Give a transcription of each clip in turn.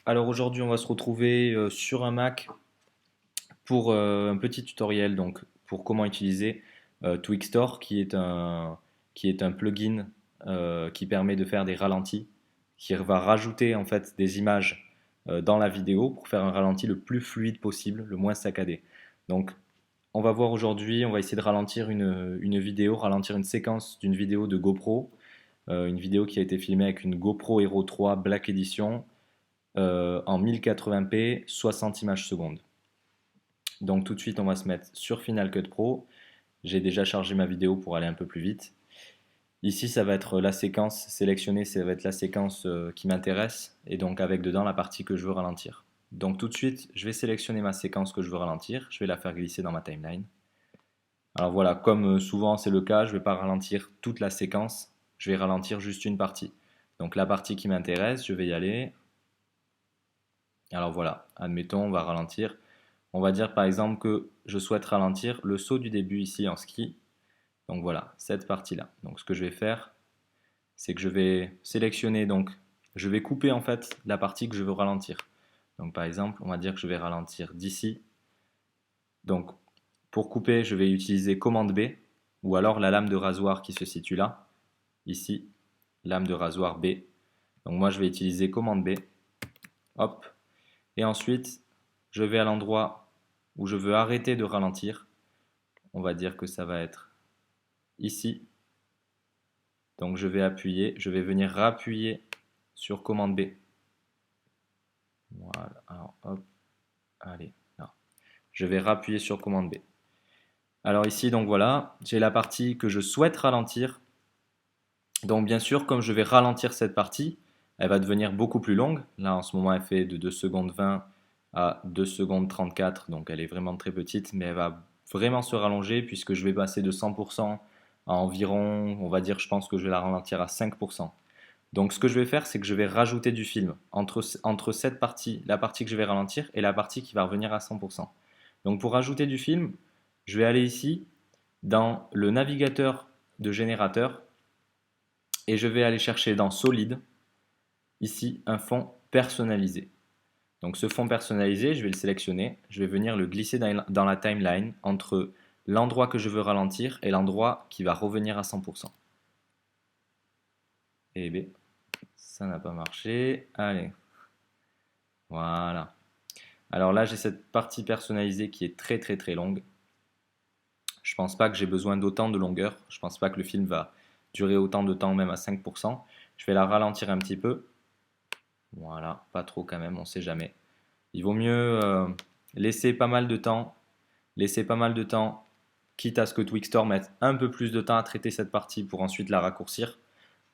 Alors aujourd'hui, on va se retrouver sur un Mac pour un petit tutoriel donc pour comment utiliser Twixtor qui est un plugin qui permet de faire des ralentis, qui va rajouter en fait des images dans la vidéo pour faire un ralenti le plus fluide possible, le moins saccadé. Donc on va voir aujourd'hui, on va essayer de ralentir une vidéo, ralentir une séquence d'une vidéo de GoPro, une vidéo qui a été filmée avec une GoPro Hero 3 Black Edition en 1080p, 60 images secondes. Donc tout de suite, on va se mettre sur Final Cut Pro. J'ai déjà chargé ma vidéo pour aller un peu plus vite. Ici, ça va être la séquence sélectionnée, ça va être la séquence qui m'intéresse, et donc avec dedans la partie que je veux ralentir. Donc tout de suite, je vais sélectionner ma séquence que je veux ralentir, je vais la faire glisser dans ma timeline. Alors voilà, comme souvent c'est le cas, je ne vais pas ralentir toute la séquence, je vais ralentir juste une partie. Donc la partie qui m'intéresse, je vais y aller. Alors voilà, admettons, on va ralentir. On va dire par exemple que je souhaite ralentir le saut du début ici en ski. Donc voilà, cette partie-là. Donc ce que je vais faire, c'est que je vais sélectionner, donc je vais couper en fait la partie que je veux ralentir. Donc par exemple, on va dire que je vais ralentir d'ici. Donc pour couper, je vais utiliser commande B ou alors la lame de rasoir qui se situe là, ici, lame de rasoir B. Donc moi je vais utiliser commande B. Hop. Et ensuite, je vais à l'endroit où je veux arrêter de ralentir. On va dire que ça va être ici. Donc je vais appuyer, je vais venir rappuyer sur commande B. Voilà, alors hop, allez, là. Je vais rappuyer sur commande B. Alors ici, donc voilà, j'ai la partie que je souhaite ralentir. Donc bien sûr, comme je vais ralentir cette partie, elle va devenir beaucoup plus longue. Là, en ce moment, elle fait de 2 secondes 20 à 2 secondes 34, donc elle est vraiment très petite, mais elle va vraiment se rallonger puisque je vais passer de 100% à environ, on va dire, je pense que je vais la ralentir à 5%. Donc ce que je vais faire, c'est que je vais rajouter du film entre cette partie, la partie que je vais ralentir, et la partie qui va revenir à 100%. Donc pour rajouter du film, je vais aller ici dans le navigateur de générateur et je vais aller chercher dans Solid, ici, un fond personnalisé. Donc ce fond personnalisé, je vais le sélectionner, je vais venir le glisser dans la timeline entre l'endroit que je veux ralentir et l'endroit qui va revenir à 100%. Et B, ça n'a pas marché. Allez, voilà. Alors là, j'ai cette partie personnalisée qui est très très très longue. Je pense pas que j'ai besoin d'autant de longueur. Je pense pas que le film va durer autant de temps, même à 5%. Je vais la ralentir un petit peu. Voilà, pas trop quand même, on sait jamais. Il vaut mieux laisser pas mal de temps, laisser pas mal de temps, quitte à ce que Twixtor mette un peu plus de temps à traiter cette partie pour ensuite la raccourcir,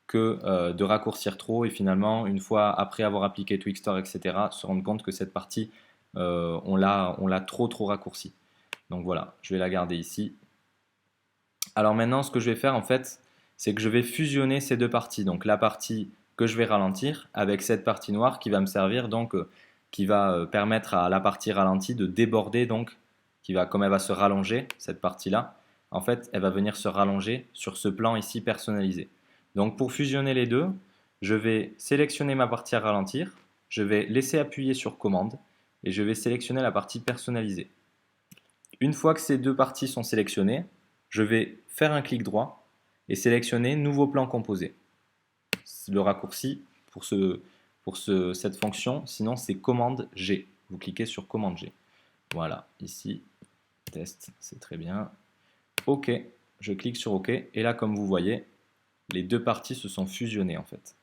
que de raccourcir trop et finalement, une fois après avoir appliqué Twixtor, etc., se rendre compte que cette partie, on l'a trop raccourci. Donc voilà, je vais la garder ici. Alors maintenant, ce que je vais faire en fait, c'est que je vais fusionner ces deux parties. Donc la partie que je vais ralentir avec cette partie noire qui va me servir donc qui va permettre à la partie ralentie de déborder donc comme elle va se rallonger cette partie-là, en fait, elle va venir se rallonger sur ce plan ici personnalisé. Donc pour fusionner les deux, je vais sélectionner ma partie à ralentir, je vais laisser appuyer sur commande et je vais sélectionner la partie personnalisée. Une fois que ces deux parties sont sélectionnées, je vais faire un clic droit et sélectionner Nouveau plan composé. Le raccourci pour cette fonction, sinon c'est commande G. Vous cliquez sur commande G. Voilà, ici, test, c'est très bien. OK, je clique sur OK et là, comme vous voyez, les deux parties se sont fusionnées en fait.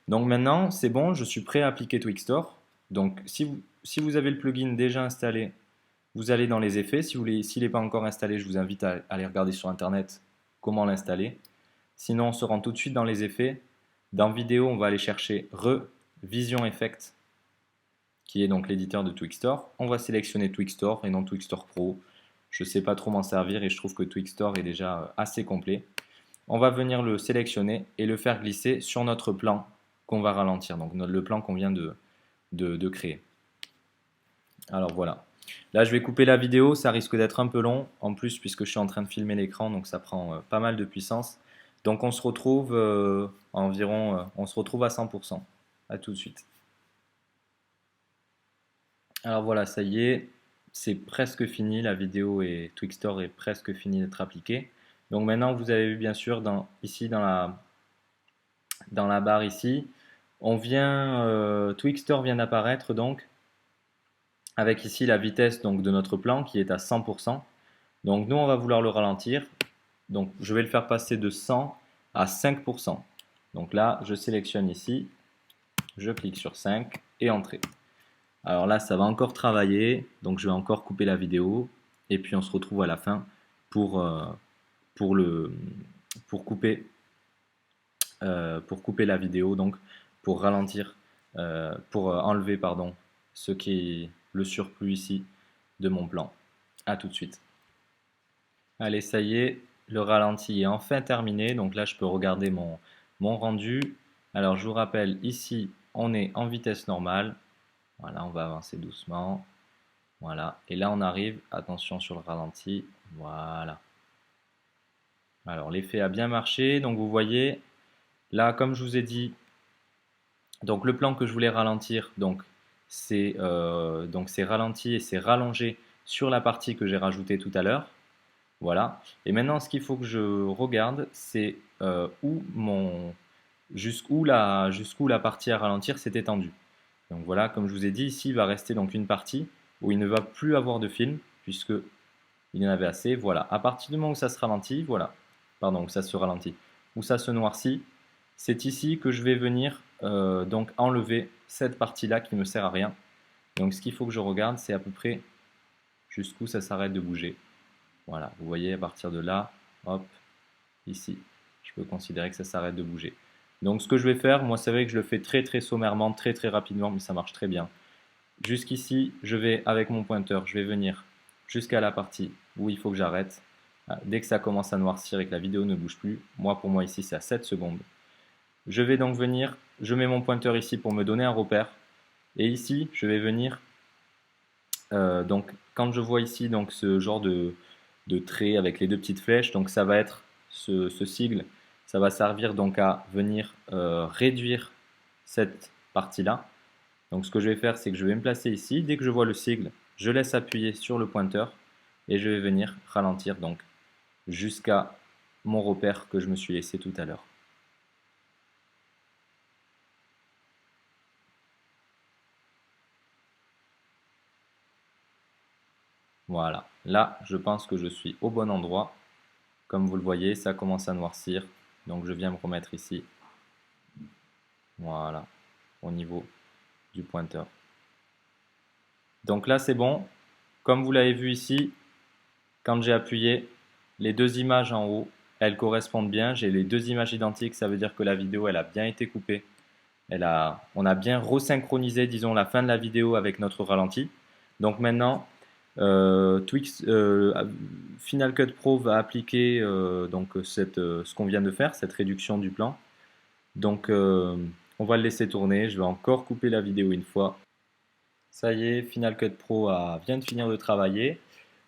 Donc maintenant, c'est bon, je suis prêt à appliquer Twixtor. Donc si vous avez le plugin déjà installé, vous allez dans les effets. S'il n'est pas encore installé, je vous invite à aller regarder sur internet comment l'installer. Sinon, on se rend tout de suite dans les effets. Dans vidéo, on va aller chercher Vision Effect, qui est donc l'éditeur de Twixtor. On va sélectionner Twixtor et non Twixtor Pro. Je ne sais pas trop m'en servir et je trouve que Twixtor est déjà assez complet. On va venir le sélectionner et le faire glisser sur notre plan qu'on va ralentir, donc le plan qu'on vient de créer. Alors voilà. Là, je vais couper la vidéo, ça risque d'être un peu long, en plus puisque je suis en train de filmer l'écran, donc ça prend pas mal de puissance. Donc on se retrouve on se retrouve à 100%. À tout de suite. Alors voilà, ça y est, c'est presque fini, la vidéo et Twixtor est presque fini d'être appliqué. Donc maintenant, vous avez vu bien sûr ici dans la barre ici, Twixtor vient d'apparaître donc avec ici la vitesse donc, de notre plan qui est à 100%. Donc nous, on va vouloir le ralentir. Donc je vais le faire passer de 100 à 5%. Donc là, je sélectionne ici, je clique sur 5 et entrée. Alors là, ça va encore travailler, donc je vais encore couper la vidéo et puis on se retrouve à la fin pour, pour, le, pour couper la vidéo, donc pour ralentir, pour enlever pardon, ce qui est le surplus ici de mon plan. A tout de suite. Allez, ça y est, le ralenti est enfin terminé, donc là je peux regarder mon rendu. Alors je vous rappelle, ici on est en vitesse normale. Voilà, on va avancer doucement. Voilà, et là on arrive, attention sur le ralenti, voilà. Alors l'effet a bien marché, donc vous voyez, là comme je vous ai dit, donc le plan que je voulais ralentir, donc c'est ralenti et c'est rallongé sur la partie que j'ai rajoutée tout à l'heure. Voilà, et maintenant ce qu'il faut que je regarde, c'est jusqu'où la partie à ralentir s'est étendue. Donc voilà, comme je vous ai dit, ici il va rester donc une partie où il ne va plus avoir de film, puisque il y en avait assez. Voilà, à partir du moment où ça se ralentit, voilà, pardon, où ça se ralentit, où ça se noircit, c'est ici que je vais venir donc enlever cette partie-là qui ne me sert à rien. Donc ce qu'il faut que je regarde, c'est à peu près jusqu'où ça s'arrête de bouger. Voilà, vous voyez, à partir de là, hop, ici, je peux considérer que ça s'arrête de bouger. Donc ce que je vais faire, moi c'est vrai que je le fais très très sommairement, très très rapidement, mais ça marche très bien. Jusqu'ici, je vais avec mon pointeur, je vais venir jusqu'à la partie où il faut que j'arrête. Dès que ça commence à noircir et que la vidéo ne bouge plus, moi pour moi ici c'est à 7 secondes. Je vais donc venir, je mets mon pointeur ici pour me donner un repère. Et ici, je vais venir, donc quand je vois ici donc ce genre de trait avec les deux petites flèches, donc ça va être ce sigle, ça va servir donc à venir réduire cette partie-là. Donc ce que je vais faire, c'est que je vais me placer ici. Dès que je vois le sigle, je laisse appuyer sur le pointeur et je vais venir ralentir donc jusqu'à mon repère que je me suis laissé tout à l'heure. Voilà, là je pense que je suis au bon endroit. Comme vous le voyez, ça commence à noircir. Donc je viens me remettre ici. Voilà, au niveau du pointeur. Donc là c'est bon. Comme vous l'avez vu ici, quand j'ai appuyé, les deux images en haut, elles correspondent bien. J'ai les deux images identiques, ça veut dire que la vidéo elle a bien été coupée. On a bien resynchronisé, disons, la fin de la vidéo avec notre ralenti. Donc maintenant, Final Cut Pro va appliquer ce qu'on vient de faire, cette réduction du plan. Donc on va le laisser tourner. Je vais encore couper la vidéo une fois. Ça y est, Final Cut Pro vient de finir de travailler.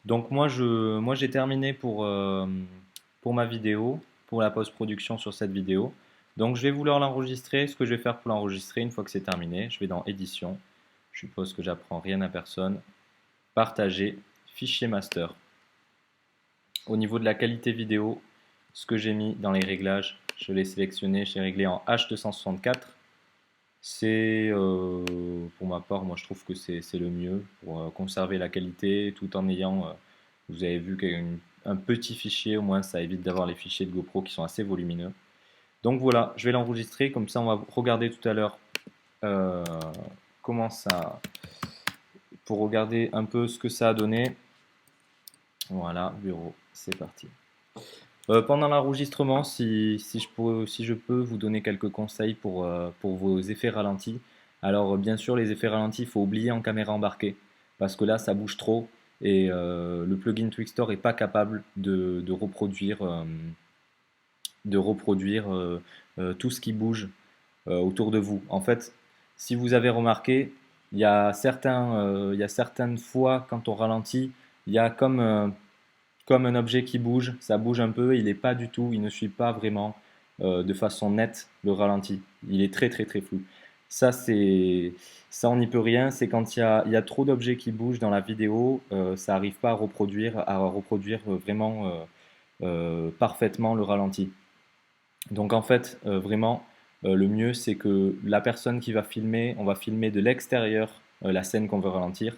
Donc moi j'ai terminé pour ma vidéo, pour la post-production sur cette vidéo. Donc je vais vouloir l'enregistrer. Ce que je vais faire pour l'enregistrer, une fois que c'est terminé, je vais dans Édition. Je suppose que j'apprends rien à personne. Partager, fichier master. Au niveau de la qualité vidéo, ce que j'ai mis dans les réglages, je l'ai sélectionné, j'ai réglé en H264. C'est, pour ma part, moi je trouve que c'est le mieux pour conserver la qualité tout en ayant, vous avez vu un petit fichier, au moins ça évite d'avoir les fichiers de GoPro qui sont assez volumineux. Donc voilà, je vais l'enregistrer, comme ça on va regarder tout à l'heure euh, comment ça, pour regarder un peu ce que ça a donné. Voilà, bureau, c'est parti. Pendant l'enregistrement, si je peux vous donner quelques conseils pour vos effets ralentis. Alors bien sûr, les effets ralentis, il faut oublier en caméra embarquée, parce que là, ça bouge trop, et le plugin Twixtor n'est pas capable de reproduire tout ce qui bouge autour de vous. En fait, si vous avez remarqué, il y a certaines fois, quand on ralentit, il y a comme un objet qui bouge, ça bouge un peu, il ne suit pas vraiment de façon nette le ralenti. Il est très très très flou. Ça, ça on n'y peut rien. C'est quand il y a trop d'objets qui bougent dans la vidéo, ça n'arrive pas à reproduire vraiment parfaitement le ralenti. Donc en fait, vraiment, le mieux, c'est que la personne qui va filmer, on va filmer de l'extérieur la scène qu'on veut ralentir.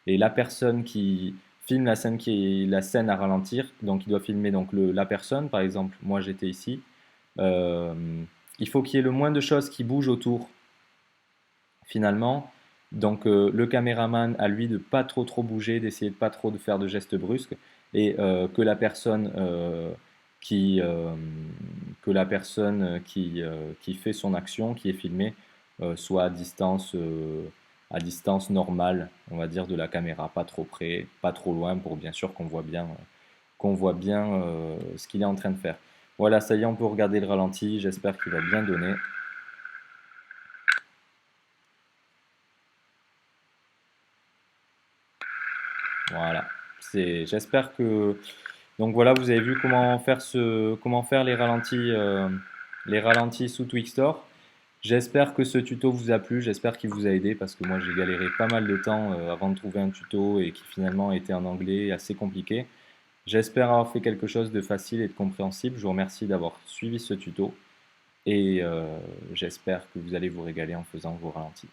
Et la personne qui filme la scène qui est la scène à ralentir, donc il doit filmer donc la personne, par exemple, moi j'étais ici. Euh, il faut qu'il y ait le moins de choses qui bougent autour, finalement. Donc le caméraman a lui de pas trop bouger, d'essayer de pas trop de faire de gestes brusques, et que la personne qui qui fait son action, qui est filmée, soit à distance normale, on va dire, de la caméra, pas trop près, pas trop loin, pour bien sûr qu'on voit bien ce qu'il est en train de faire. Voilà, ça y est, on peut regarder le ralenti. J'espère qu'il va bien donner. Voilà. J'espère que. Donc voilà, vous avez vu comment faire les ralentis sous Twixtor. J'espère que ce tuto vous a plu, j'espère qu'il vous a aidé parce que moi j'ai galéré pas mal de temps avant de trouver un tuto et qui finalement était en anglais assez compliqué. J'espère avoir fait quelque chose de facile et de compréhensible. Je vous remercie d'avoir suivi ce tuto et j'espère que vous allez vous régaler en faisant vos ralentis.